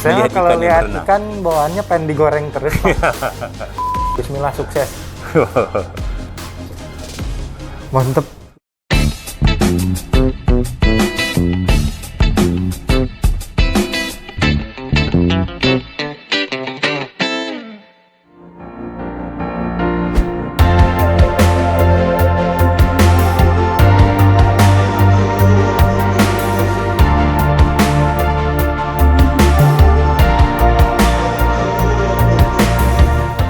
Saya melihat kalau ikan yang lihat berenang. ikan bawaannya pengen digoreng terus, Pak. Bismillah, sukses. Mantep.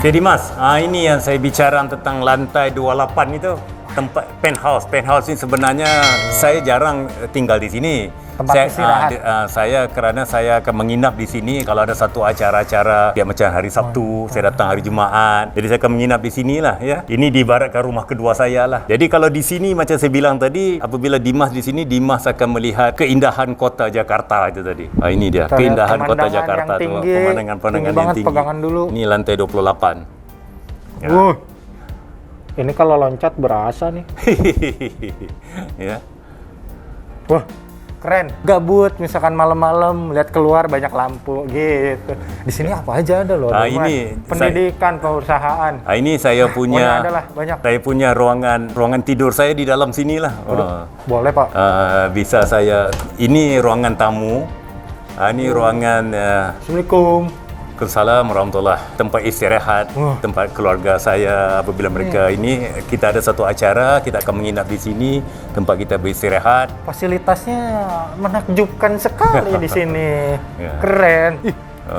Jadi Mas, ini yang saya bicara tentang lantai 28 itu, tempat penthouse. Penthouse ini sebenarnya saya jarang tinggal di sini. Tempat istirahat. Karena saya akan menginap di sini kalau ada satu acara-acara ya macam hari Sabtu, saya datang hari Jumaat. Jadi saya akan menginap di sinilah ya. Ini diibaratkan rumah kedua saya lah. Jadi kalau di sini macam saya bilang tadi, apabila Dimas di sini, Dimas akan melihat keindahan kota Jakarta itu tadi. Ini dia, Kita lihat keindahan kota pemandangan Jakarta yang tuh. tinggi, Pemandangan tinggi yang banget, tinggi. pegangan dulu. Ini lantai 28. Ya. Ini kalau loncat berasa nih. Ya. Wah, keren. Gabut, misalkan malam-malam lihat keluar banyak lampu gitu. Di sini apa aja ada loh. Mas. Ini pendidikan, perusahaan. Ini saya punya, adalah banyak. saya punya ruangan tidur saya di dalam sini lah. Boleh, Pak. Bisa saya. Ini ruangan tamu. Ini ruangan. Assalamualaikum. Waalaikumsalam warahmatullahi. Tempat istirahat, tempat keluarga saya apabila mereka ini kita ada satu acara, kita akan menginap di sini, tempat kita beristirahat. Fasilitasnya menakjubkan sekali di sini. Ya. Keren.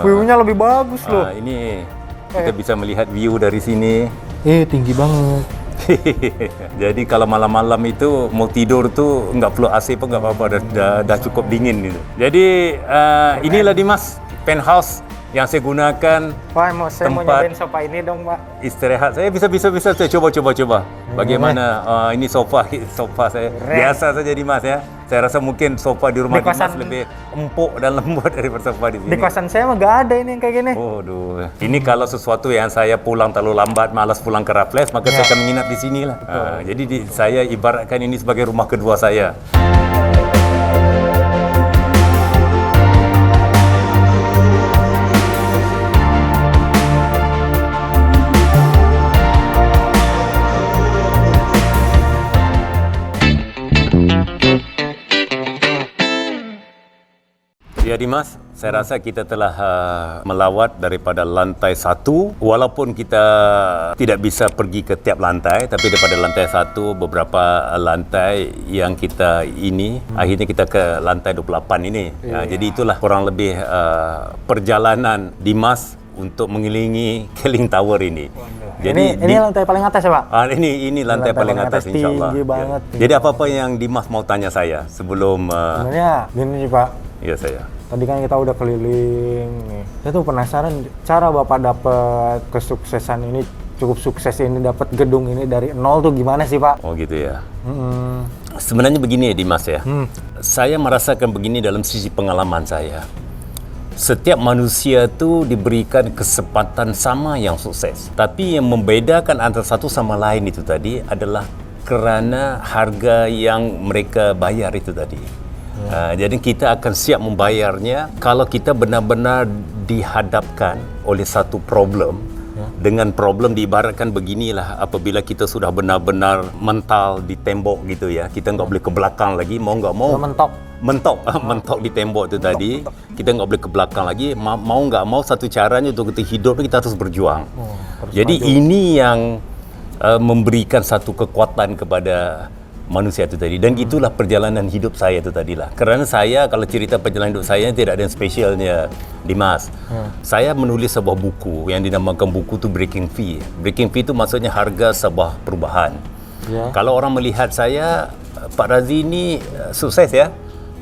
View-nya lebih bagus loh. Ini kita bisa melihat view dari sini. Tinggi banget. Jadi kalau malam-malam itu mau tidur tuh nggak perlu AC pun nggak apa-apa, dah cukup dingin gitu. Jadi inilah Dimas, penthouse yang saya gunakan. Wah, saya mau nyobain sofa ini dong, Pak. Istirahat. Saya bisa saya coba. Bagaimana? Ini sofa saya. Biasa saja Dimas ya. Saya rasa mungkin sofa di rumah Dimas lebih empuk dan lembut daripada sofa di sini. Di kosan saya mah nggak ada ini yang kayak gini. Waduh. Ini kalau sesuatu yang saya pulang terlalu lambat, malas pulang ke Raffles, maka saya akan menginap di sini lah. Jadi saya ibaratkan ini sebagai rumah kedua saya. Ya Dimas, saya rasa kita telah melawat daripada lantai 1. Walaupun kita tidak bisa pergi ke tiap lantai, tapi daripada lantai 1, beberapa lantai yang kita akhirnya kita ke lantai 28 ini. Jadi itulah kurang lebih perjalanan Dimas untuk mengelilingi Keling Tower ini. Jadi ini lantai paling atas ya, Pak? Ini lantai paling atas insyaAllah. Tinggi banget. Jadi apa-apa yang Dimas mau tanya saya sebelum... Sebenarnya gini sih, Pak. Iya saya. Tadi kan kita udah keliling nih. Saya tuh penasaran cara Bapak dapat kesuksesan ini, cukup sukses ini, dapat gedung ini dari nol tuh gimana sih, Pak? Oh gitu ya. Sebenarnya begini ya Dimas ya. Saya merasakan begini dalam sisi pengalaman saya. Setiap manusia tuh diberikan kesempatan sama yang sukses. Tapi yang membedakan antara satu sama lain itu tadi adalah kerana harga yang mereka bayar itu tadi. Jadi kita akan siap membayarnya kalau kita benar-benar dihadapkan oleh satu problem. Dengan problem diibaratkan beginilah, apabila kita sudah benar-benar mental di tembok gitu ya, kita nggak boleh ke belakang lagi, mau nggak mau mentok di tembok itu tadi, kita nggak boleh ke belakang lagi, mau nggak mau satu caranya untuk kita hidup kita harus berjuang. Jadi ini yang memberikan satu kekuatan kepada manusia itu tadi, dan itulah perjalanan hidup saya itu tadilah. Kerana saya kalau cerita perjalanan hidup saya tidak ada yang spesialnya Dimas. Saya menulis sebuah buku yang dinamakan buku tu Breaking Fee. Breaking Fee itu maksudnya harga sebuah perubahan. Kalau orang melihat saya, Pak Razi ini sukses ya,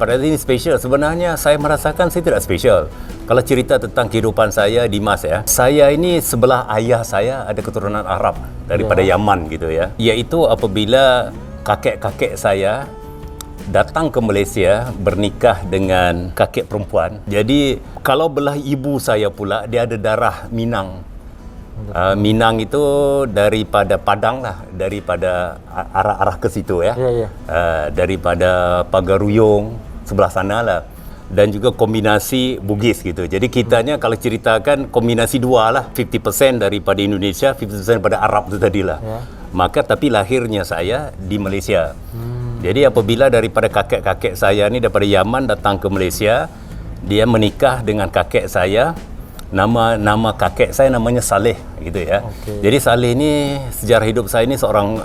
Pak Razi ini spesial. Sebenarnya saya merasakan saya tidak spesial. Kalau cerita tentang kehidupan saya Dimas ya, saya ini sebelah ayah saya ada keturunan Arab daripada Yaman gitu ya. Iaitu apabila kakek-kakek saya datang ke Malaysia bernikah dengan kakek perempuan. Jadi kalau belah ibu saya pula dia ada darah Minang. Minang itu daripada Padang lah, daripada arah ke situ ya. Daripada Pagaruyung sebelah sana lah. dan juga kombinasi Bugis gitu. Jadi kitanya kalau ceritakan kombinasi dua lah, 50% daripada Indonesia, 50% daripada Arab itu tadilah. Maka tapi lahirnya saya di Malaysia. Jadi apabila daripada kakek-kakek saya ni daripada Yaman datang ke Malaysia, dia menikah dengan kakek saya. Nama kakek saya namanya Saleh gitu ya. Jadi Saleh ni sejarah hidup saya ni seorang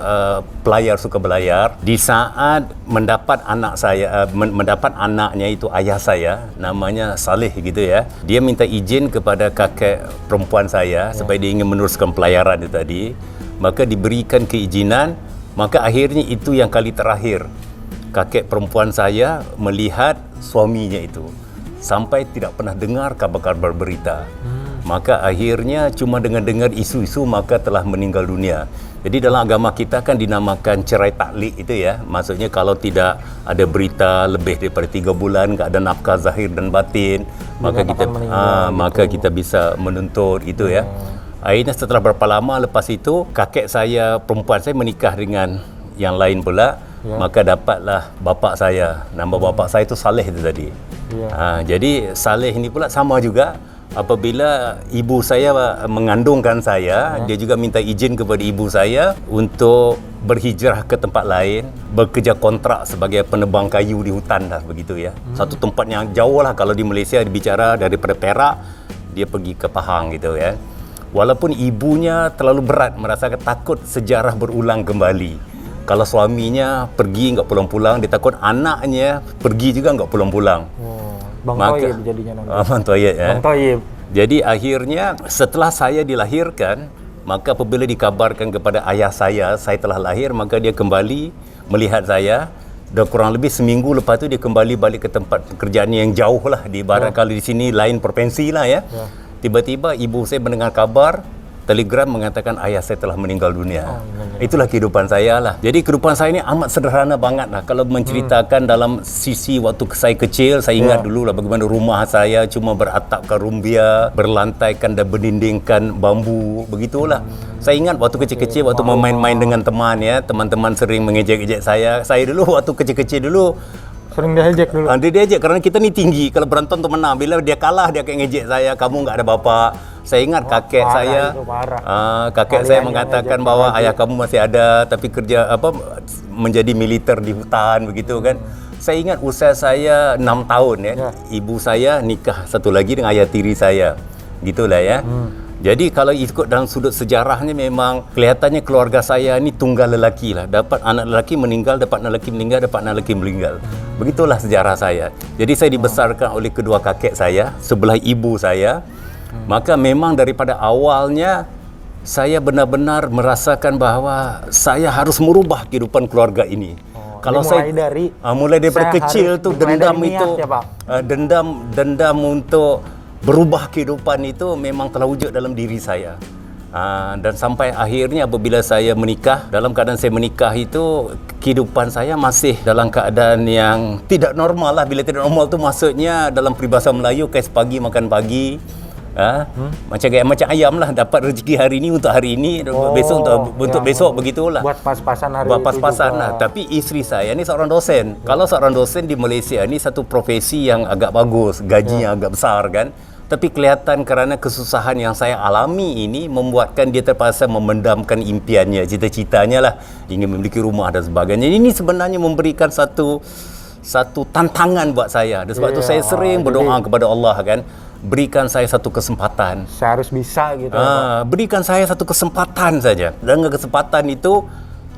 pelayar, suka berlayar. Di saat mendapat anak saya, mendapat anaknya itu ayah saya, namanya Saleh gitu ya. Dia minta izin kepada kakek perempuan saya supaya dia ingin meneruskan pelayaran itu tadi. Maka diberikan keizinan, maka akhirnya itu yang kali terakhir kakek perempuan saya melihat suaminya itu. Sampai tidak pernah dengar kabar-kabar berita. Maka akhirnya cuma dengar isu-isu maka telah meninggal dunia. Jadi dalam agama kita kan dinamakan cerai taklik itu ya. Maksudnya kalau tidak ada berita lebih daripada 3 bulan, tak ada nafkah zahir dan batin, maka kita bisa menuntut itu ya. Akhirnya setelah berapa lama lepas itu kakek saya perempuan saya menikah dengan yang lain pula. Maka dapatlah bapa saya. Nama bapa saya itu Saleh itu tadi. Jadi Saleh ini pula sama juga. Apabila ibu saya mengandungkan saya, dia juga minta izin kepada ibu saya untuk berhijrah ke tempat lain, bekerja kontrak sebagai penebang kayu di hutan dah begitu ya. Satu tempat yang jauh lah, kalau di Malaysia dibicara daripada Perak, dia pergi ke Pahang gitu ya. Walaupun ibunya terlalu berat, merasakan takut sejarah berulang kembali. Kalau suaminya pergi enggak pulang-pulang, dia takut anaknya pergi juga enggak pulang-pulang. Bang Toyib jadinya nanti. Bang Toyib ya. Bang Toyib. Jadi akhirnya setelah saya dilahirkan, maka apabila dikabarkan kepada ayah saya telah lahir, maka dia kembali melihat saya. Dan kurang lebih seminggu lepas tu dia kembali balik ke tempat pekerjaan yang jauh lah. Di barat kalau di sini lain provinsi lah ya. Tiba-tiba ibu saya mendengar kabar, telegram mengatakan ayah saya telah meninggal dunia. Itulah kehidupan saya lah. Jadi kehidupan saya ni amat sederhana banget lah. Kalau menceritakan dalam sisi waktu saya kecil, saya ingat dulu lah bagaimana rumah saya cuma beratapkan rumbia, berlantaikan dan berdindingkan bambu, begitulah. Saya ingat waktu kecil-kecil, waktu main-main dengan teman ya, teman-teman sering mengejek-ejek saya. Saya dulu waktu kecil-kecil dulu sering diejek dulu. Dia diejek kerana kita ni tinggi. Kalau berantem tu menang. Bila dia kalah, dia akan ngejek saya. Kamu enggak ada bapa. Saya ingat kakek saya, kakek saya mengatakan bahawa ayah kamu masih ada, tapi kerja menjadi militer di hutan begitu kan. Saya ingat usia saya 6 tahun ya. Ibu saya nikah satu lagi dengan ayah tiri saya. Gitulah ya. Jadi kalau ikut dalam sudut sejarahnya memang kelihatannya keluarga saya ni tunggal lelaki lah. Dapat anak lelaki meninggal, dapat anak lelaki meninggal, dapat anak lelaki meninggal. Begitulah sejarah saya. Jadi saya dibesarkan oleh kedua kakek saya, sebelah ibu saya. Maka memang daripada awalnya saya benar-benar merasakan bahawa saya harus merubah kehidupan keluarga ini. Kalau saya mulai daripada kecil tu dendam itu, dendam untuk berubah kehidupan itu memang telah wujud dalam diri saya. Dan sampai akhirnya apabila saya menikah, dalam keadaan saya menikah itu kehidupan saya masih dalam keadaan yang tidak normal lah. Bila tidak normal tu maksudnya dalam peribahasa Melayu, kais pagi makan pagi. Macam ayam lah, dapat rezeki hari ini untuk hari ini, besok untuk besok, begitulah. Buat pas-pasan hari buat pas-pasan itu lah. Tapi isteri saya ni seorang dosen. Kalau seorang dosen di Malaysia ni satu profesi yang agak bagus, gajinya agak besar kan. Tapi kelihatan kerana kesusahan yang saya alami ini membuatkan dia terpaksa memendamkan impiannya, cita-citanya lah, ingin memiliki rumah dan sebagainya. Ini sebenarnya memberikan satu tantangan buat saya. Dan sebab itu saya sering berdoa kepada Allah kan, berikan saya satu kesempatan. Saya harus bisa gitu. Berikan saya satu kesempatan saja. Dengan kesempatan itu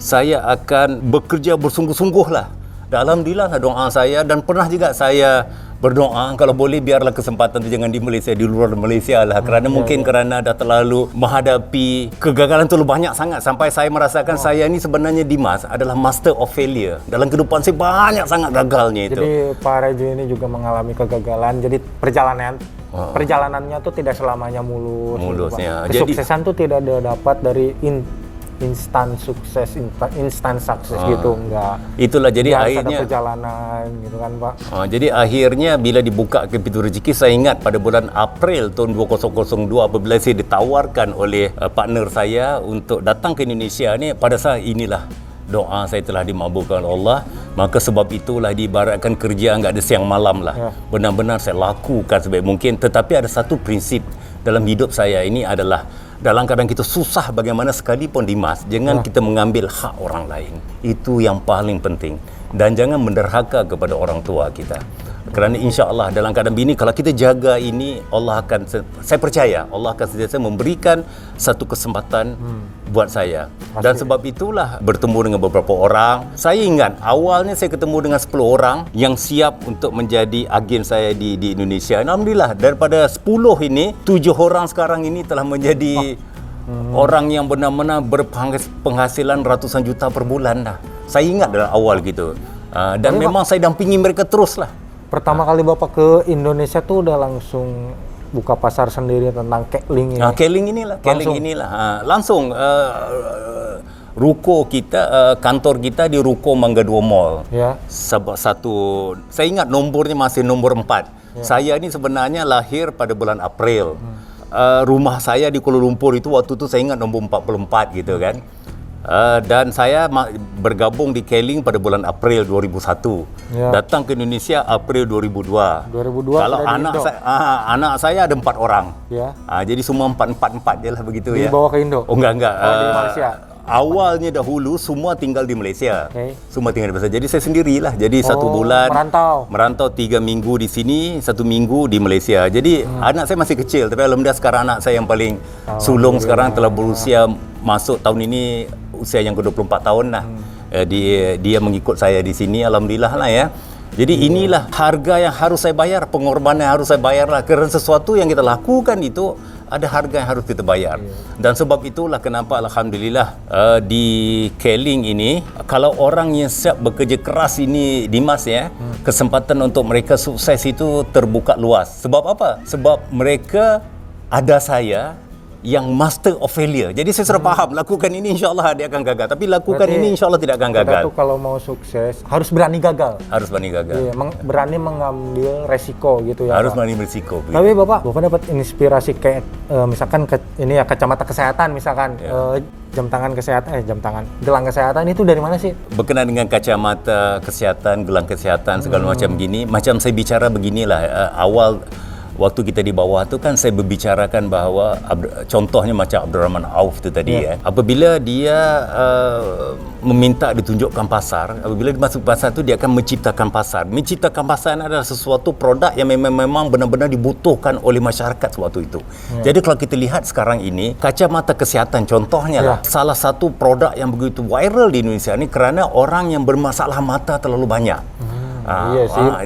saya akan bekerja bersungguh-sungguh lah. Dan alhamdulillah doa saya, dan pernah juga saya berdoa kalau boleh biarlah kesempatan itu jangan di Malaysia, di luar Malaysia lah, kerana kerana dah terlalu menghadapi kegagalan terlalu banyak sangat sampai saya merasakan saya ni sebenarnya Dimas adalah master of failure. Dalam kehidupan saya banyak sangat gagalnya itu. Jadi Pak Rejo ini juga mengalami kegagalan. Jadi perjalanannya tuh tidak selamanya mulus. Ya. Kesuksesan tuh tidak dapat dari instan sukses, instan sukses gitu, enggak. Itulah jadi harus akhirnya ada perjalanan gitu kan Pak. Jadi akhirnya bila dibuka ke pintu rezeki, saya ingat pada bulan April tahun 2002 apabila saya ditawarkan oleh partner saya untuk datang ke Indonesia ni, pada saat inilah doa saya telah dimakbulkan Allah. Maka sebab itulah diibaratkan kerja enggak ada siang malam lah. Benar-benar saya lakukan sebaik mungkin. Tetapi ada satu prinsip dalam hidup saya ini adalah dalam keadaan kita susah bagaimana sekalipun Dimas, jangan kita mengambil hak orang lain. Itu yang paling penting. Dan jangan menderhaka kepada orang tua kita. Kerana insya-Allah dalam keadaan begini, kalau kita jaga ini, Allah akan, saya percaya Allah akan sentiasa memberikan satu kesempatan buat saya. Dan sebab itulah bertemu dengan beberapa orang. Saya ingat awalnya saya ketemu dengan 10 orang yang siap untuk menjadi agen saya di Indonesia. Alhamdulillah daripada 10 ini, 7 orang sekarang ini telah menjadi orang yang benar-benar berpenghasilan ratusan juta per bulan dah. Saya ingat dalam awal gitu. Dan memang saya dampingi mereka terus lah. Pertama kali Bapak ke Indonesia tuh udah langsung buka pasar sendiri tentang Keling ini. Keling inilah. Langsung ruko kita, kantor kita di Ruko Mangga 2 Mall. Ya. Satu, saya ingat nombornya masih nomor 4. Saya ini sebenarnya lahir pada bulan April. Rumah saya di Kuala Lumpur itu waktu itu saya ingat nombor 44 gitu kan. Dan saya bergabung di Keling pada bulan April 2001. Datang ke Indonesia April 2002. Kalau anak saya ada 4 orang. Jadi semua 4 je lah begitu ya. Dibawa ke Indo? Oh enggak. Di Malaysia? Awalnya dahulu semua tinggal di Malaysia. Semua tinggal di Malaysia. Jadi saya sendirilah. Jadi 1 bulan merantau 3 minggu di sini, 1 minggu di Malaysia. Jadi anak saya masih kecil, tapi alhamdulillah sekarang anak saya yang paling sulung sekarang telah berusia masuk tahun ini usia yang ke-24 tahun lah. Dia mengikut saya di sini, alhamdulillah lah ya. Jadi inilah harga yang harus saya bayar, pengorbanan yang harus saya bayar lah. Kerana sesuatu yang kita lakukan itu ada harga yang harus kita bayar. Dan sebab itulah kenapa alhamdulillah di Keling ini, kalau orang yang siap bekerja keras ini Dimas ya, kesempatan untuk mereka sukses itu terbuka luas. Sebab apa? Sebab mereka ada saya yang master of failure. Jadi saya sudah faham, lakukan ini insya-Allah dia akan gagal. Tapi lakukan berarti ini insya-Allah tidak akan gagal. Kita tuh kalau mau sukses harus berani gagal. Harus berani gagal. Iya, berani mengambil resiko gitu ya. Harus Pak. berani berisiko. Tapi Bapak dapat inspirasi kayak misalkan ini ya kacamata kesehatan misalkan gelang kesehatan itu dari mana sih? Berkenaan dengan kacamata kesehatan, gelang kesehatan segala macam gini, macam saya bicara beginilah awal waktu kita di bawah tu kan saya berbicarakan bahawa contohnya macam Abdurrahman Auf tu tadi ya. Apabila dia meminta ditunjukkan pasar, apabila dia masuk pasar tu dia akan menciptakan pasar. Menciptakan pasar adalah sesuatu produk yang memang benar-benar dibutuhkan oleh masyarakat waktu itu. Jadi kalau kita lihat sekarang ini, kacamata kesihatan contohnya lah salah satu produk yang begitu viral di Indonesia ni kerana orang yang bermasalah mata terlalu banyak.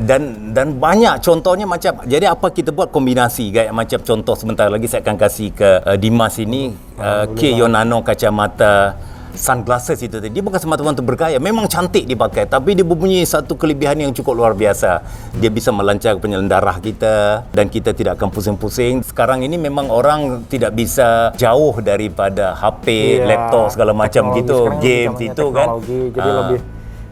Dan banyak contohnya macam, jadi apa kita buat kombinasi kayak macam contoh sebentar lagi saya akan kasih ke Dimas ini Kio Nano kacamata sunglasses itu tadi. Dia bukan semata-mata untuk bergaya, memang cantik dipakai, tapi dia mempunyai satu kelebihan yang cukup luar biasa. Dia bisa melancar penyeleng darah kita dan kita tidak akan pusing-pusing. Sekarang ini memang orang tidak bisa jauh daripada HP, laptop segala macam gitu, game itu kan. Jadi lebih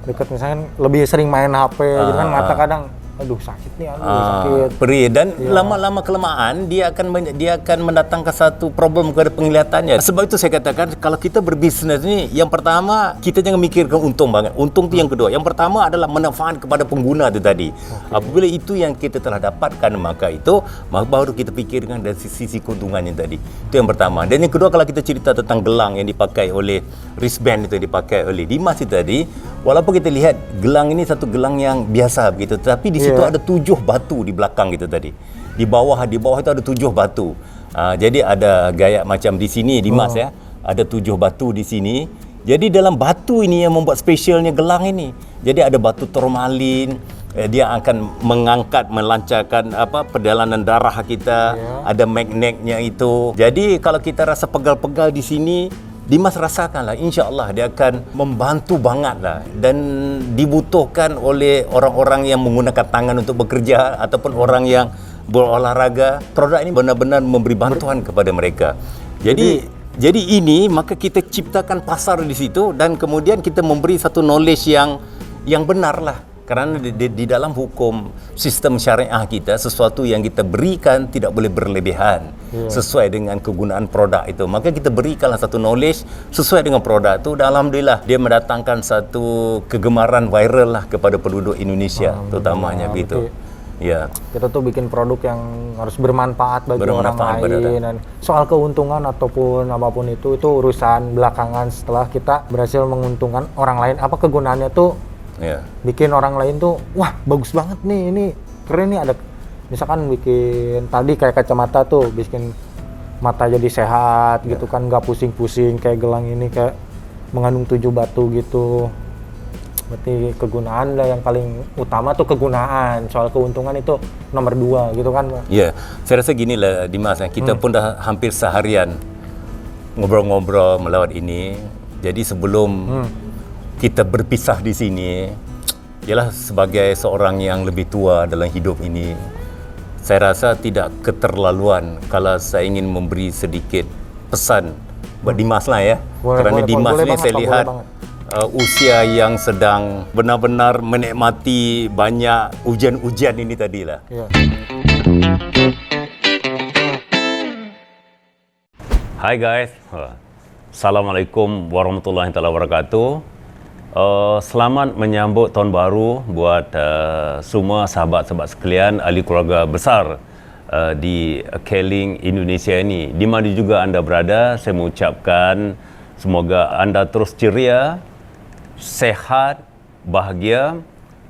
dekat, misalkan lebih sering main HP gitu kan, mata kadang aduh sakit nih, sakit. Perih dan lama-lama kelamaan dia akan mendatangkan satu problem kepada penglihatannya. Sebab itu saya katakan kalau kita berbisnes ni, yang pertama kita jangan mikirkan untung banget. Untung tu yang kedua. Yang pertama adalah manfaat kepada pengguna tu tadi. Apabila itu yang kita telah dapatkan, maka baru kita fikirkan dari sisi keuntungannya tadi. Itu yang pertama. Dan yang kedua, kalau kita cerita tentang gelang yang dipakai oleh wristband itu dipakai oleh Dimas itu tadi, walaupun kita lihat gelang ini satu gelang yang biasa begitu, tapi di situ ada 7 batu di belakang gitu tadi. Di bawah itu ada 7 batu. Jadi ada gaya macam di sini Dimas ya. Ada 7 batu di sini. Jadi dalam batu ini yang membuat spesialnya gelang ini. Jadi ada batu tourmaline, dia akan melancarkan perjalanan darah kita. Ada magnetnya itu. Jadi kalau kita rasa pegal-pegal di sini, Dimas rasakanlah, insya-Allah dia akan membantu bangatlah dan dibutuhkan oleh orang-orang yang menggunakan tangan untuk bekerja ataupun orang yang berolahraga. Produk ini benar-benar memberi bantuan kepada mereka. Jadi ini maka kita ciptakan pasar di situ dan kemudian kita memberi satu knowledge yang benar lah. Kerana di dalam hukum sistem syariah kita, sesuatu yang kita berikan tidak boleh berlebihan sesuai dengan kegunaan produk itu. Maka kita berikanlah satu knowledge sesuai dengan produk itu, dan alhamdulillah dia mendatangkan satu kegemaran viral lah kepada penduduk Indonesia terutamanya begitu. Ya. Kita tuh bikin produk yang harus bermanfaat bagi orang lain, dan soal keuntungan ataupun apapun itu urusan belakangan setelah kita berhasil menguntungkan orang lain. Apa kegunaannya tuh bikin orang lain tuh wah bagus banget nih, ini keren nih, ada misalkan bikin tadi kayak kacamata tuh bikin mata jadi sehat gitu kan, nggak pusing-pusing kayak gelang ini kayak mengandung 7 batu gitu. Berarti kegunaan lah yang paling utama tuh kegunaan, soal keuntungan itu nomor 2 gitu kan. Ya, saya rasa gini lah Dimas, kita pun dah hampir seharian ngobrol-ngobrol melawat ini. Jadi sebelum kita berpisah di sini, ialah sebagai seorang yang lebih tua dalam hidup ini, saya rasa tidak keterlaluan kalau saya ingin memberi sedikit pesan buat Dimas lah ya. Kerana Dimas ni saya lihat usia yang sedang benar-benar menikmati banyak ujian-ujian ini tadilah. Hai guys, Assalamualaikum warahmatullahi wabarakatuh. Selamat menyambut tahun baru buat semua sahabat-sahabat sekalian, ahli keluarga besar di Keling Indonesia ini. Di mana juga anda berada, saya mengucapkan semoga anda terus ceria, sehat, bahagia,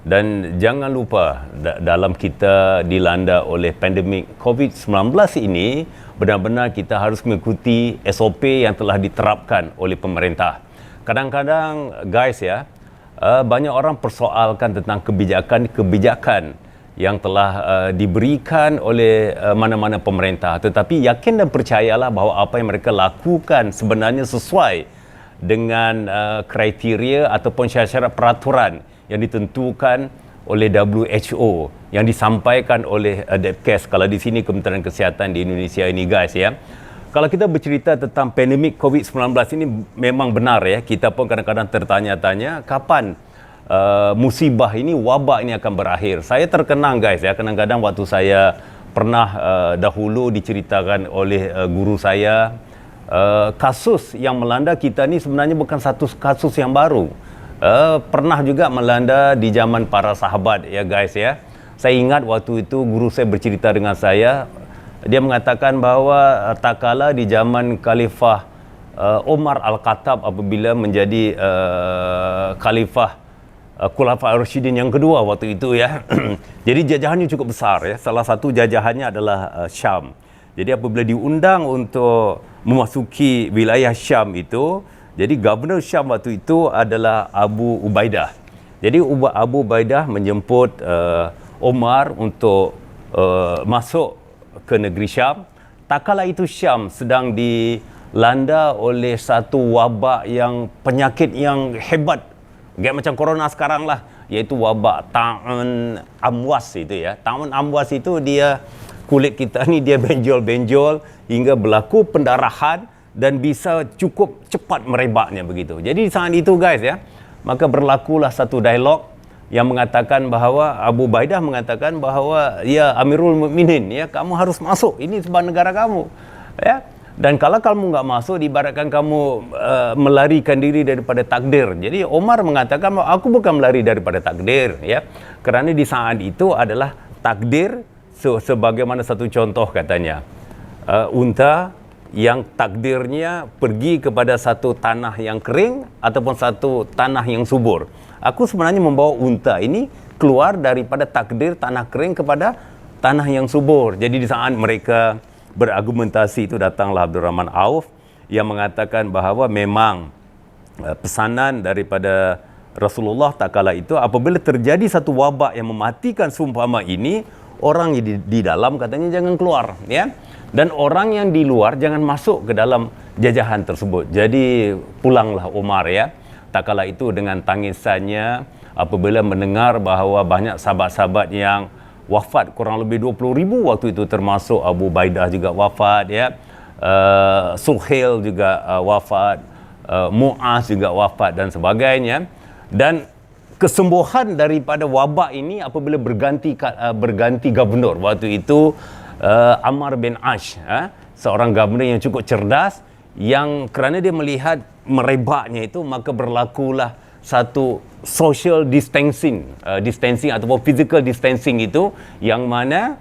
dan jangan lupa dalam kita dilanda oleh pandemik COVID-19 ini, benar-benar kita harus mengikuti SOP yang telah diterapkan oleh pemerintah. Kadang-kadang guys ya, banyak orang persoalkan tentang kebijakan yang telah diberikan oleh mana-mana pemerintah. Tetapi yakin dan percayalah bahawa apa yang mereka lakukan sebenarnya sesuai dengan kriteria ataupun syarat-syarat peraturan yang ditentukan oleh WHO, yang disampaikan oleh Depkes, kalau di sini Kementerian Kesihatan di Indonesia ini guys ya. Kalau kita bercerita tentang pandemik COVID-19 ini memang benar ya, kita pun kadang-kadang tertanya-tanya kapan musibah ini, wabak ini akan berakhir. Saya terkenang guys ya, kadang-kadang waktu saya pernah dahulu diceritakan oleh guru saya, kasus yang melanda kita ni sebenarnya bukan satu kasus yang baru. Pernah juga melanda di zaman para sahabat ya guys ya. Saya ingat waktu itu guru saya bercerita dengan saya, dia mengatakan bahawa tak kala di zaman Khalifah Umar Al-Khattab apabila menjadi Khalifah Khulafaur Rasyidin yang kedua waktu itu ya. Jadi jajahannya cukup besar ya. Salah satu jajahannya adalah Syam. Jadi apabila diundang untuk memasuki wilayah Syam itu, jadi Gubernur Syam waktu itu adalah Abu Ubaidah. Jadi Abu Ubaidah menjemput Umar untuk masuk ke negeri Syam. Tak kala itu Syam sedang dilanda oleh satu wabak yang penyakit yang hebat, kayak macam corona sekarang lah, iaitu wabak ta'un amwas itu ya. Ta'un amwas itu dia, kulit kita ni dia benjol-benjol hingga berlaku pendarahan dan bisa cukup cepat merebaknya begitu. Jadi saat itu guys ya, maka berlakulah satu dialog yang mengatakan bahawa Abu Ubaidah mengatakan bahawa ya Amirul Mukminin ya, kamu harus masuk, ini sebab negara kamu ya, dan kalau kamu enggak masuk diibaratkan kamu melarikan diri daripada takdir. Jadi Umar mengatakan bahawa aku bukan melari daripada takdir ya, kerana di saat itu adalah takdir sebagaimana satu contoh katanya, unta yang takdirnya pergi kepada satu tanah yang kering ataupun satu tanah yang subur. Aku sebenarnya membawa unta ini keluar daripada takdir tanah kering kepada tanah yang subur. Jadi di saat mereka berargumentasi itu, datanglah Abdurrahman Auf yang mengatakan bahawa memang pesanan daripada Rasulullah tak kala itu, apabila terjadi satu wabak yang mematikan seumpama ini, orang di dalam katanya jangan keluar ya. Dan orang yang di luar jangan masuk ke dalam jajahan tersebut. Jadi pulanglah Umar ya. Tak kala itu dengan tangisannya apabila mendengar bahawa banyak sahabat-sahabat yang wafat, kurang lebih 20,000 waktu itu, termasuk Abu Ubaidah juga wafat ya. Suhail juga wafat, Mu'az juga wafat dan sebagainya. Dan kesembuhan daripada wabak ini apabila berganti gubernur. Waktu itu Ammar bin Ash, seorang gubernur yang cukup cerdas, yang kerana dia melihat merebaknya itu, maka berlakulah satu social distancing ataupun physical distancing itu, yang mana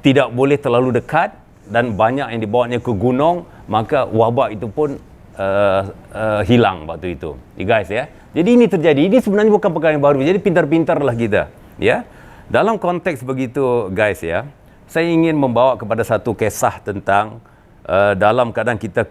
tidak boleh terlalu dekat dan banyak yang dibawanya ke gunung, maka wabak itu pun hilang waktu itu. Guys, ya. Jadi ini terjadi. Ini sebenarnya bukan perkara yang baru. Jadi pintar-pintarlah kita, ya. Dalam konteks begitu, guys, ya. Saya ingin membawa kepada satu kisah tentang dalam keadaan kita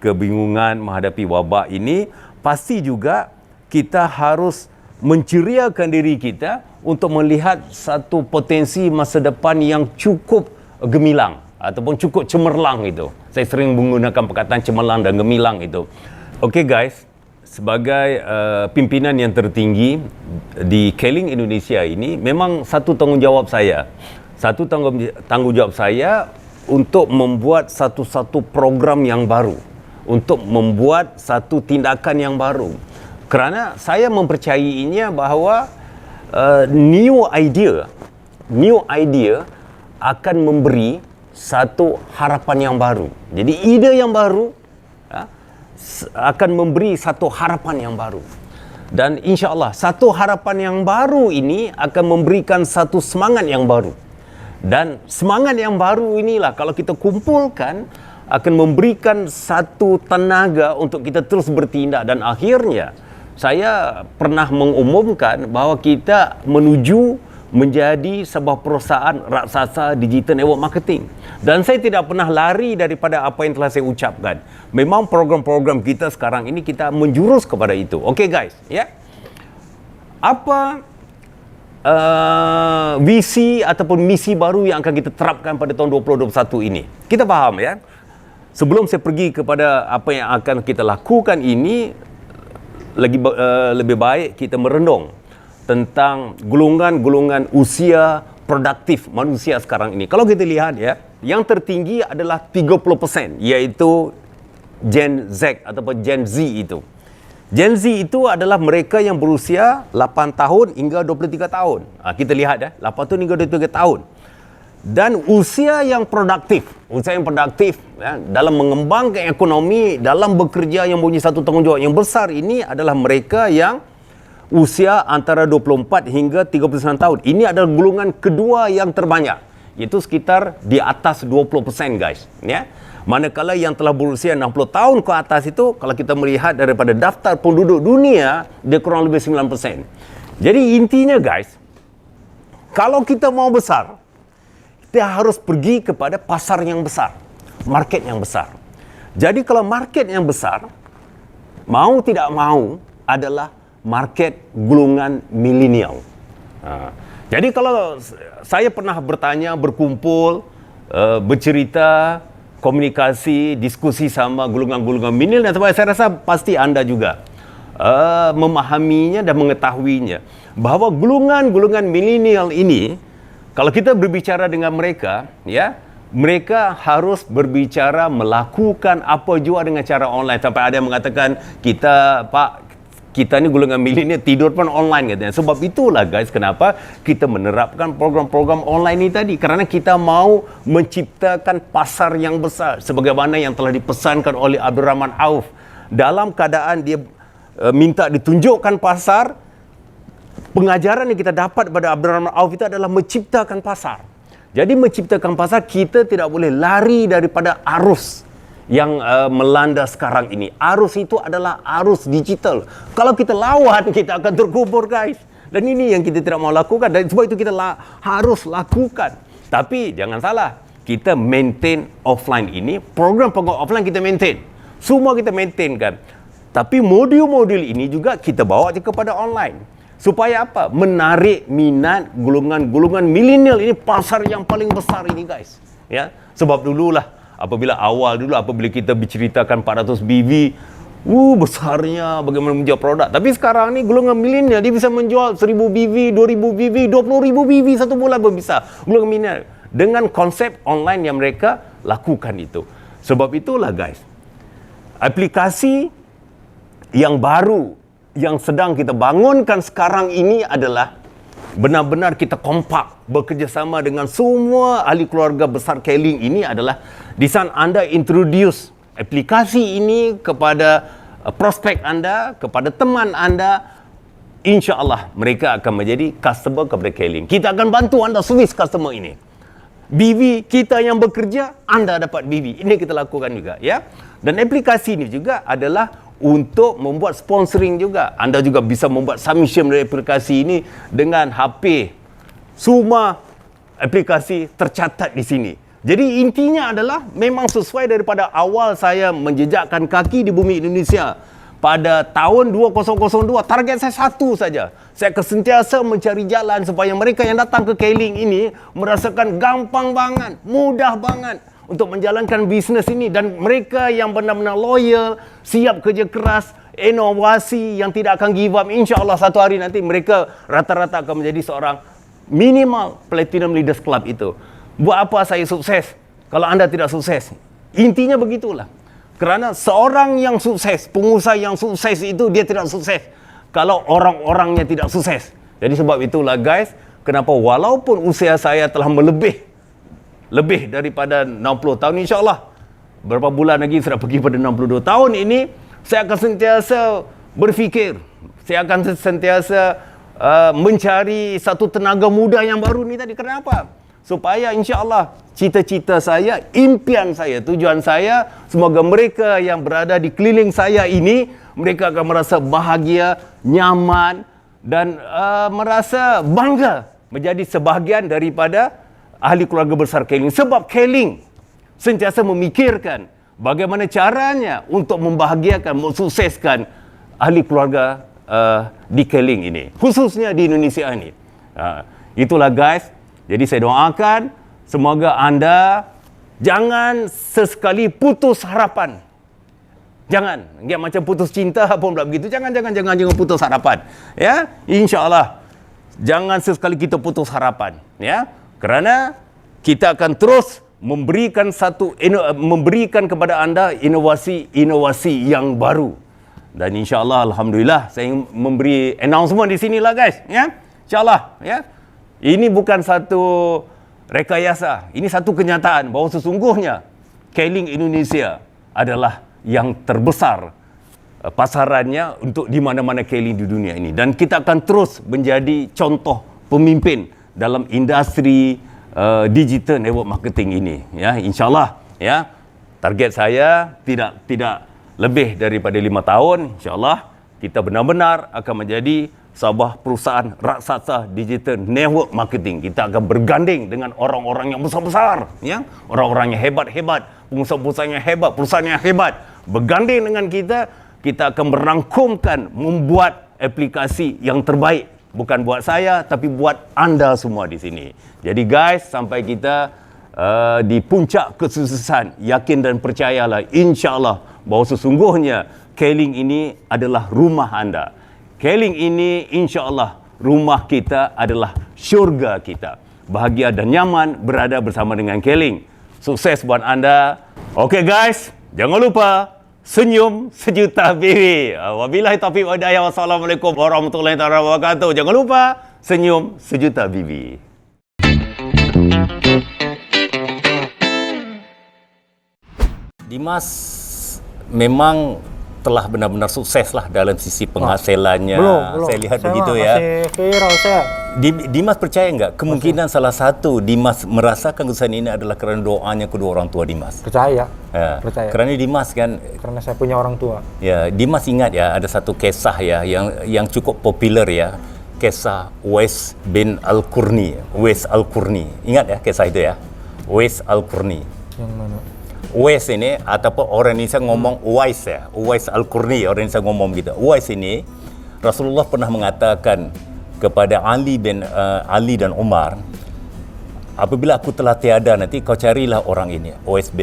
kebingungan menghadapi wabak ini, pasti juga kita harus menceriakan diri kita untuk melihat satu potensi masa depan yang cukup gemilang ataupun cukup cemerlang itu. Saya sering menggunakan perkataan cemerlang dan gemilang itu. Okey guys, sebagai pimpinan yang tertinggi di Keling Indonesia ini, memang satu tanggungjawab saya. Satu tanggungjawab saya untuk membuat satu program yang baru, untuk membuat satu tindakan yang baru. Kerana saya mempercayainya bahawa new idea akan memberi satu harapan yang baru. Jadi ide yang baru akan memberi satu harapan yang baru. Dan insya-Allah satu harapan yang baru ini akan memberikan satu semangat yang baru. Dan semangat yang baru inilah kalau kita kumpulkan akan memberikan satu tenaga untuk kita terus bertindak. Dan akhirnya saya pernah mengumumkan bahawa kita menuju menjadi sebuah perusahaan raksasa digital network marketing. Dan saya tidak pernah lari daripada apa yang telah saya ucapkan. Memang program-program kita sekarang ini kita menjurus kepada itu. Okey guys, ya. Apa visi ataupun misi baru yang akan kita terapkan pada tahun 2021 ini? Kita faham, ya. Sebelum saya pergi kepada apa yang akan kita lakukan ini, lebih baik kita merenung tentang golongan-golongan usia produktif manusia sekarang ini. Kalau kita lihat, ya, yang tertinggi adalah 30%, iaitu Gen Z ataupun Gen Z itu. Gen Z itu adalah mereka yang berusia 8 tahun hingga 23 tahun. Kita lihat, ya, 8 tahun hingga 23 tahun. Dan usia yang produktif, ya, dalam mengembangkan ekonomi, dalam bekerja yang mempunyai satu tanggungjawab yang besar ini adalah mereka yang usia antara 24 hingga 39 tahun. Ini adalah golongan kedua yang terbanyak, iaitu sekitar di atas 20%, guys, ya. Manakala yang telah berusia 60 tahun ke atas itu, kalau kita melihat daripada daftar penduduk dunia, dia kurang lebih 9%. Jadi intinya, guys, kalau kita mau besar, kita harus pergi kepada pasar yang besar, market yang besar. Jadi kalau market yang besar, mau tidak mau adalah market golongan milenial. Jadi kalau saya pernah bertanya, berkumpul, bercerita, komunikasi, diskusi sama golongan-golongan milenial, dan saya rasa pasti anda juga memahaminya dan mengetahuinya bahawa golongan-golongan milenial ini, kalau kita berbicara dengan mereka, ya, mereka harus berbicara melakukan apa jua dengan cara online. Sampai ada yang mengatakan, kita ni golongan milenial tidur pun online, katanya. Sebab itulah, guys, kenapa kita menerapkan program-program online ini tadi. Kerana kita mau menciptakan pasar yang besar, sebagaimana yang telah dipesankan oleh Abdul Rahman Auf. Dalam keadaan dia minta ditunjukkan pasar, pengajaran yang kita dapat pada Abdul Rahman Auf itu adalah menciptakan pasar. Jadi menciptakan pasar, kita tidak boleh lari daripada arus yang melanda sekarang ini. Arus itu adalah arus digital. Kalau kita lawan, kita akan terkubur, guys. Dan ini yang kita tidak mau lakukan. Dan sebab itu kita harus lakukan. Tapi jangan salah, kita maintain offline ini. Program-program offline kita maintain. Semua kita maintain, kan. Tapi modul-modul ini juga kita bawa kepada online. Supaya apa? Menarik minat golongan-golongan milenial ini, pasar yang paling besar ini, guys. Ya, sebab dululah apabila kita berceritakan 400 BV, besarnya bagaimana menjual produk. Tapi sekarang ni golongan milenial dia bisa menjual 1000 BV, 2000 BV, 20,000 BV satu bulan pun bisa. Golongan milenial dengan konsep online yang mereka lakukan itu. Sebab itulah, guys, aplikasi yang baru yang sedang kita bangunkan sekarang ini adalah benar-benar kita kompak bekerjasama dengan semua ahli keluarga besar Keling ini adalah di sana anda introduce aplikasi ini kepada prospek anda, kepada teman anda, insya-Allah mereka akan menjadi customer kepada Keling. Kita akan bantu anda service customer ini. BV kita yang bekerja, anda dapat BV. Ini kita lakukan juga, ya. Dan aplikasi ini juga adalah untuk membuat sponsoring juga. Anda juga bisa membuat submission dari aplikasi ini dengan HP. Semua aplikasi tercatat di sini. Jadi intinya adalah memang sesuai daripada awal saya menjejakkan kaki di bumi Indonesia. Pada tahun 2002, target saya satu saja. Saya sentiasa mencari jalan supaya mereka yang datang ke Keling ini merasakan gampang banget, mudah banget untuk menjalankan bisnes ini. Dan mereka yang benar-benar loyal, siap kerja keras, inovasi yang tidak akan give up. InsyaAllah satu hari nanti mereka rata-rata akan menjadi seorang minimal Platinum Leaders Club itu. Buat apa saya sukses kalau anda tidak sukses? Intinya begitulah. Kerana seorang yang sukses, pengusaha yang sukses itu dia tidak sukses kalau orang-orangnya tidak sukses. Jadi sebab itulah guys, kenapa walaupun usia saya telah lebih daripada 60 tahun, insyaAllah berapa bulan lagi sudah pergi pada 62 tahun ini, saya akan sentiasa berfikir, saya akan sentiasa mencari satu tenaga muda yang baru ni tadi. Kenapa? Supaya insya-Allah cita-cita saya, impian saya, tujuan saya, semoga mereka yang berada di keliling saya ini, mereka akan merasa bahagia, nyaman dan merasa bangga menjadi sebahagian daripada ahli keluarga besar Keling. Sebab Keling sentiasa memikirkan bagaimana caranya untuk membahagiakan, mensukseskan ahli keluarga di Keling ini, khususnya di Indonesia ini. Itulah guys. Jadi saya doakan semoga anda jangan sesekali putus harapan. Jangan macam putus cinta pun pula begitu. Jangan putus harapan. Ya, insya-Allah jangan sesekali kita putus harapan, ya. Kerana kita akan terus memberikan kepada anda inovasi yang baru. Dan insya-Allah alhamdulillah saya ingin memberi announcement di sinilah guys, ya. Insya-Allah, ya. Ini bukan satu rekayasa, ini satu kenyataan bahawa sesungguhnya Keling Indonesia adalah yang terbesar pasarannya untuk di mana-mana Keling di dunia ini. Dan kita akan terus menjadi contoh pemimpin dalam industri digital network marketing ini. Ya, insyaAllah, ya. Target saya tidak lebih daripada 5 tahun, insyaAllah kita benar-benar akan menjadi sebuah perusahaan raksasa digital network marketing. Kita akan berganding dengan orang-orang yang besar-besar, ya, orang-orang yang hebat-hebat, pengusaha-pengusaha yang hebat, perusahaan yang hebat. Berganding dengan kita akan merangkumkan, membuat aplikasi yang terbaik. Bukan buat saya, tapi buat anda semua di sini. Jadi guys, sampai kita di puncak kesuksesan, yakin dan percayalah, insya-Allah bahawa sesungguhnya Keling ini adalah rumah anda. Keling ini insya-Allah rumah kita adalah syurga kita. Bahagia dan nyaman berada bersama dengan Keling. Sukses buat anda. Okey guys, jangan lupa senyum sejuta bibi. Wabillahi taufiq wal hidayah. Wassalamualaikum warahmatullahi wabarakatuh. Jangan lupa senyum sejuta bibi. Dimas memang telah benar-benar sukses lah dalam sisi penghasilannya. Belum. Saya lihat saya begitu ya. Masih viral saya. Dimas percaya enggak kemungkinan salah satu Dimas merasakan kesusahan ini adalah kerana doanya kedua orang tua Dimas? Percaya. Ya. Percaya. Kerana Dimas kan, Karena saya punya orang tua. ya, Dimas ingat ya ada satu kisah ya yang cukup popular ya. Kisah Uwais bin Al-Qurni. Uwais Al-Qurni. Ingat ya kisah itu ya? Uwais Al-Qurni. Yang mana? Uwais ini ataupun orang Indonesia ngomong Uwais ya, Uwais Al-Qurni, orang Indonesia ngomong gitu. Uwais ini Rasulullah pernah mengatakan kepada Ali dan Umar, apabila aku telah tiada nanti kau carilah orang ini, Uwais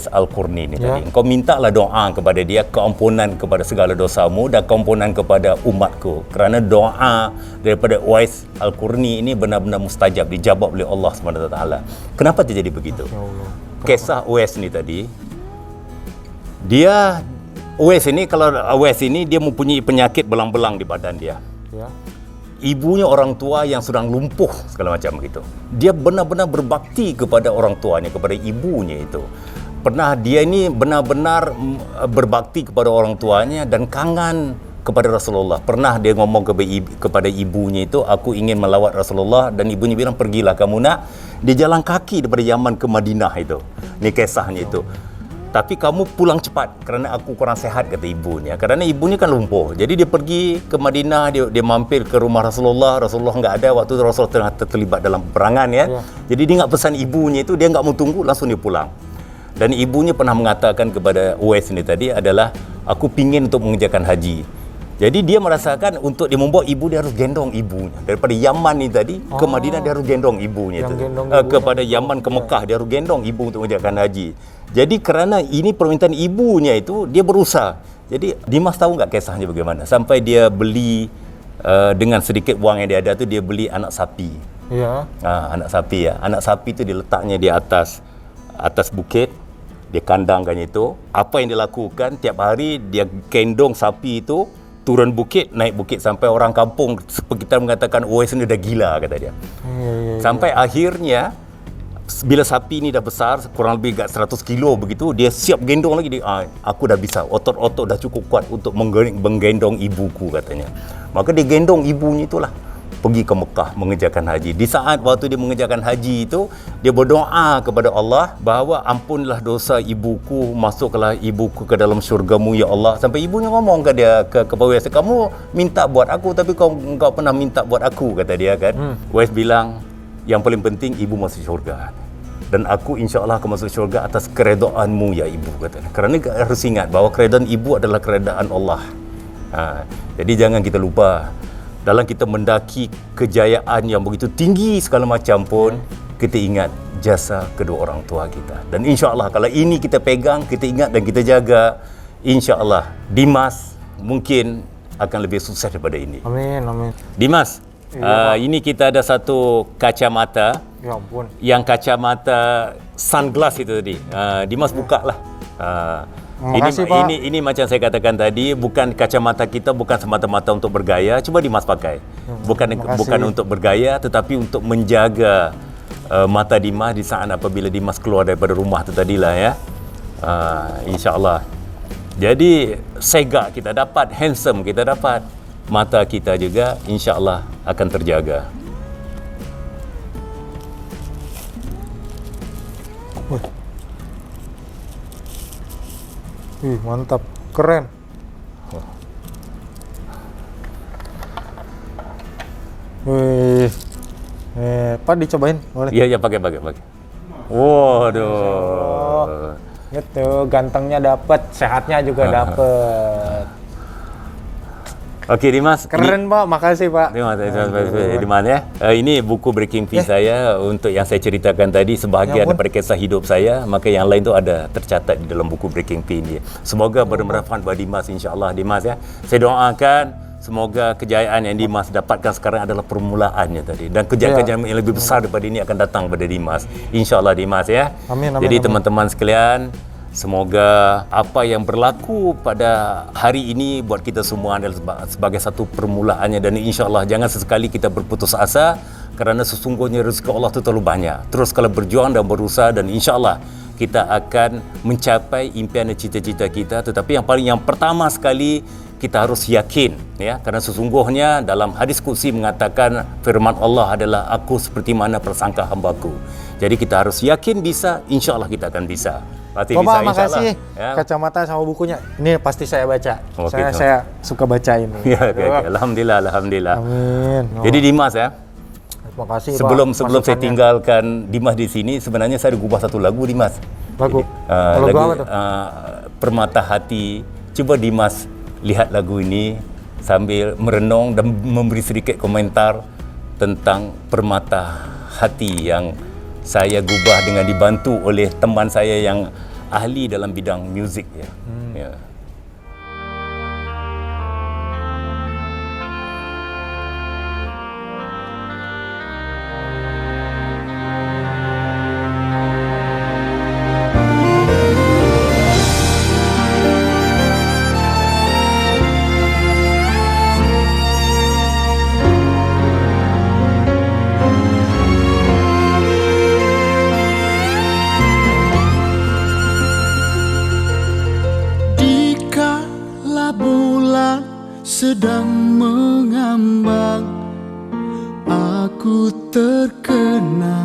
Al-Qurni ini tadi. Kau mintalah doa kepada dia, keampunan kepada segala dosamu dan keampunan kepada umatku. Kerana doa daripada Uwais Al-Qurni ini benar-benar mustajab, dijawab oleh Allah SWT. Kenapa terjadi begitu? Kisah Uwais ni tadi, dia Uwais ini, kalau Uwais ini dia mempunyai penyakit belang-belang di badan dia. Ya. Ibunya orang tua yang sedang lumpuh segala macam begitu. Dia benar-benar berbakti kepada orang tuanya, kepada ibunya itu. Pernah dia ini benar-benar berbakti kepada orang tuanya dan kangen kepada Rasulullah. Pernah dia ngomong kepada ibunya itu, aku ingin melawat Rasulullah, dan ibunya bilang, pergilah kamu nak. Dia jalan kaki daripada Yaman ke Madinah itu. Ini kisahnya itu. Tapi kamu pulang cepat kerana aku kurang sehat, kata ibunya. Kerana ibunya kan lumpuh. Jadi dia pergi ke Madinah, dia mampir ke rumah Rasulullah. Rasulullah enggak ada waktu Rasulullah tengah terlibat dalam peperangan ya. Jadi dia enggak pesan ibunya itu, dia enggak mau tunggu, langsung dia pulang. Dan ibunya pernah mengatakan kepada Uwais ini tadi adalah, aku pingin untuk mengerjakan haji. Jadi dia merasakan untuk dia membawa ibu, dia harus gendong ibunya. Daripada Yaman ni tadi ke Madinah, dia harus gendong ibunya itu. Kepada Yaman ke Mekah, dia harus gendong ibu untuk mengerjakan haji. Jadi kerana ini permintaan ibunya itu, dia berusaha. Jadi Dimas tahu enggak kisahnya bagaimana? Sampai dia beli dengan sedikit wang yang dia ada tu, dia beli anak sapi. Ya. Anak sapi ya. Anak sapi tu diletaknya di atas bukit. Dia kandangkan itu. Apa yang dia lakukan, tiap hari dia gendong sapi itu turun bukit, naik bukit, sampai orang kampung sekitar mengatakan, Uwais ni dah gila, kata dia. Sampai akhirnya bila sapi ni dah besar, kurang lebih 100 kilo begitu, dia siap gendong lagi. Aku dah bisa, otot-otot dah cukup kuat untuk menggendong ibuku, katanya. Maka dia gendong ibunya itulah pergi ke Mekah mengerjakan haji. Di saat waktu dia mengerjakan haji itu, dia berdoa kepada Allah bahawa ampunlah dosa ibuku, masuklah ibuku ke dalam syurgamu ya Allah. Sampai ibunya ngomong ke dia, ke Uwais, kamu minta buat aku tapi kau enggak pernah minta buat aku, kata dia kan. Uwais bilang, yang paling penting ibu masuk syurga. Dan aku insya-Allah akan masuk syurga atas keredaanmu ya ibu, kata. Kerana harus ingat bahawa keredaan ibu adalah keredaan Allah. Jadi jangan kita lupa, dalam kita mendaki kejayaan yang begitu tinggi segala macam pun, kita ingat jasa kedua orang tua kita. Dan insya-Allah kalau ini kita pegang, kita ingat dan kita jaga, insya-Allah Dimas mungkin akan lebih sukses daripada ini. Amin, amin. Dimas, ini kita ada satu kacamata. Ya ampun. Yang kacamata sunglass itu tadi. Dimas buka lah. Ini macam saya katakan tadi, bukan kacamata kita bukan semata-mata untuk bergaya. Cuba Dimas pakai. Bukan untuk bergaya, tetapi untuk menjaga mata Dimas di saat apabila Dimas keluar daripada rumah tu tadilah ya. InsyaAllah. Jadi segak kita dapat, handsome kita dapat, mata kita juga insya-Allah akan terjaga. Mantap, keren. Wih, Pak dicobain boleh? Iya, pakai. Waduh. Gitu, gantengnya dapat, sehatnya juga dapat. Oke Dimas. Keren Pak, makasih Pak. Terima kasih Dimas ya. Ini buku Breaking Free saya untuk yang saya ceritakan tadi, sebahagian daripada kisah hidup saya, maka yang lain tu ada tercatat di dalam buku Breaking Free ini. Semoga bermanfaat buat Dimas, insya-Allah Dimas ya. Saya doakan semoga kejayaan yang Dimas dapatkan sekarang adalah permulaannya tadi, dan kejayaan yang lebih besar daripada ini akan datang pada Dimas. Insya-Allah Dimas ya. Amin. Jadi teman-teman sekalian, semoga apa yang berlaku pada hari ini buat kita semua adalah sebagai satu permulaannya, dan insya-Allah jangan sesekali kita berputus asa, kerana sesungguhnya rezeki Allah itu terlalu banyak. Terus kalau berjuang dan berusaha, dan insya-Allah kita akan mencapai impian dan cita-cita kita. Tetapi yang pertama sekali kita harus yakin ya, kerana sesungguhnya dalam hadis qudsi mengatakan, firman Allah adalah, aku seperti mana prasangka hamba-Ku. Jadi kita harus yakin bisa, insya-Allah kita akan bisa. Bapak, makasih ya. Kacamata sama bukunya. Ini pasti saya baca. Saya suka baca ini. Ya, okay. Alhamdulillah. Amin. Jadi Dimas ya. Terima kasih Sebelum saya tinggalkan Dimas di sini, sebenarnya saya ada gubah satu lagu Dimas. Lagu apa tuh? Permata Hati. Coba Dimas lihat lagu ini sambil merenung dan memberi sedikit komentar tentang permata hati yang saya gubah dengan dibantu oleh teman saya yang ahli dalam bidang muzik ya. Ya.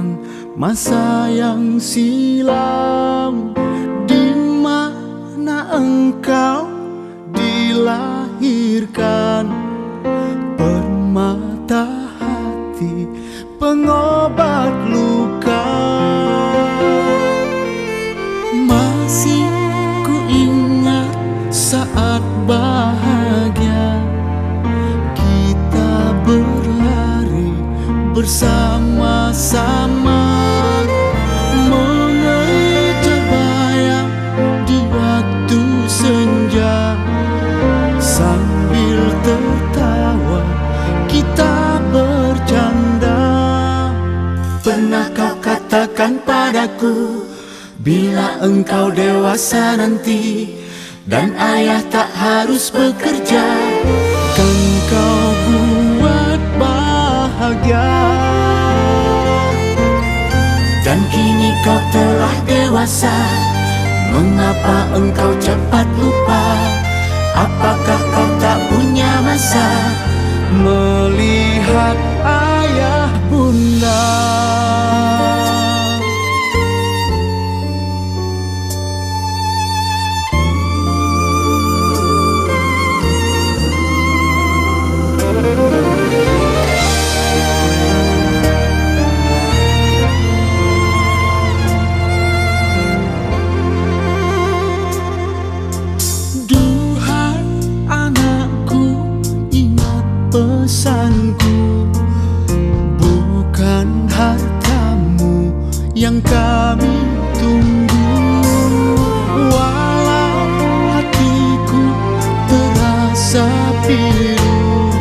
tentang masa yang silam, di mana engkau dilahirkan. Permata hati, pengobat luka. Masih ku ingat saat bahagia kita berlari bersama-sama, mengejar bayang di waktu senja. Sambil tertawa kita bercanda. Pernah kau katakan padaku, bila engkau dewasa nanti dan ayah tak harus bekerja, kan kau buat bahagia. Dan kini kau telah dewasa, mengapa engkau cepat lupa? Apakah kau tak punya masa melihat ayah bunda? Pesanku, bukan hartamu yang kami tunggu. Walau hatiku terasa pilu,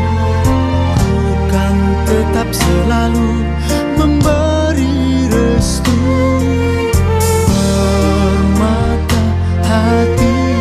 ku kan tetap selalu memberi restu. Permata hatiku.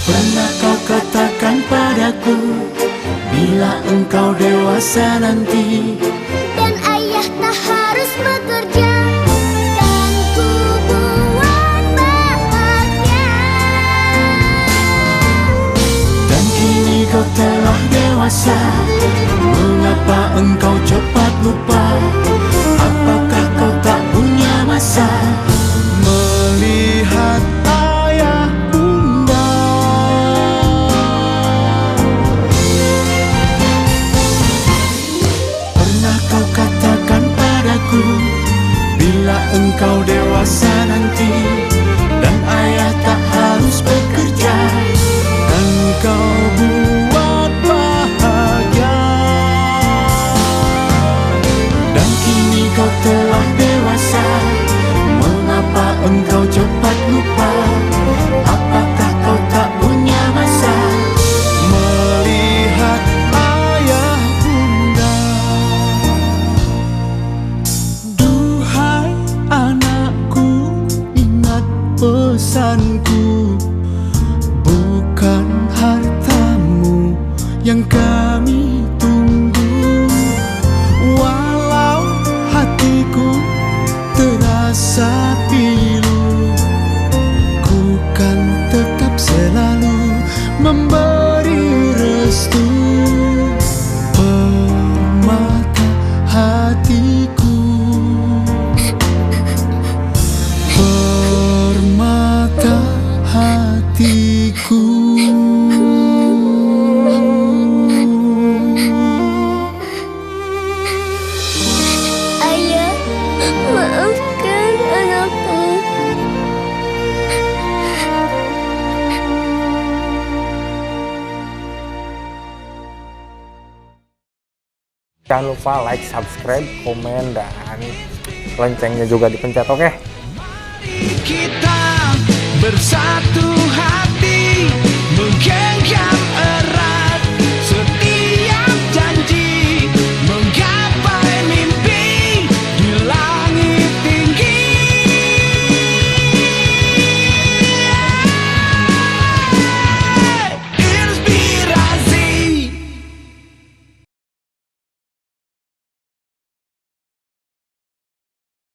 Pernah kau katakan padaku, bila engkau dewasa nanti dan ayah tak harus bekerja, kan ku buat bahagia. Dan kini kau telah dewasa, mengapa engkau cepat lupa? Apakah kau tak punya masa melihat ayah bunda? Pernah kau katakan padaku, bila engkau dewasa nanti dan ayah tak harus bekerja, dan kau buat bahagia. Dan kini kau telah dewasa, mengapa engkau cepat lupa? Apakah kau tak punya masa melihat ayah bunda? Duhai anakku, ingat pesanku, bukan hartamu yang kami tunggu. Walau hatiku terasa pilu, ku kan tetap selalu memberi restu. Permata hatiku, permata hatiku. Ayah, maafkan anakku. Jangan lupa like, subscribe, komen, dan loncengnya juga dipencet, oke? Kita bersatu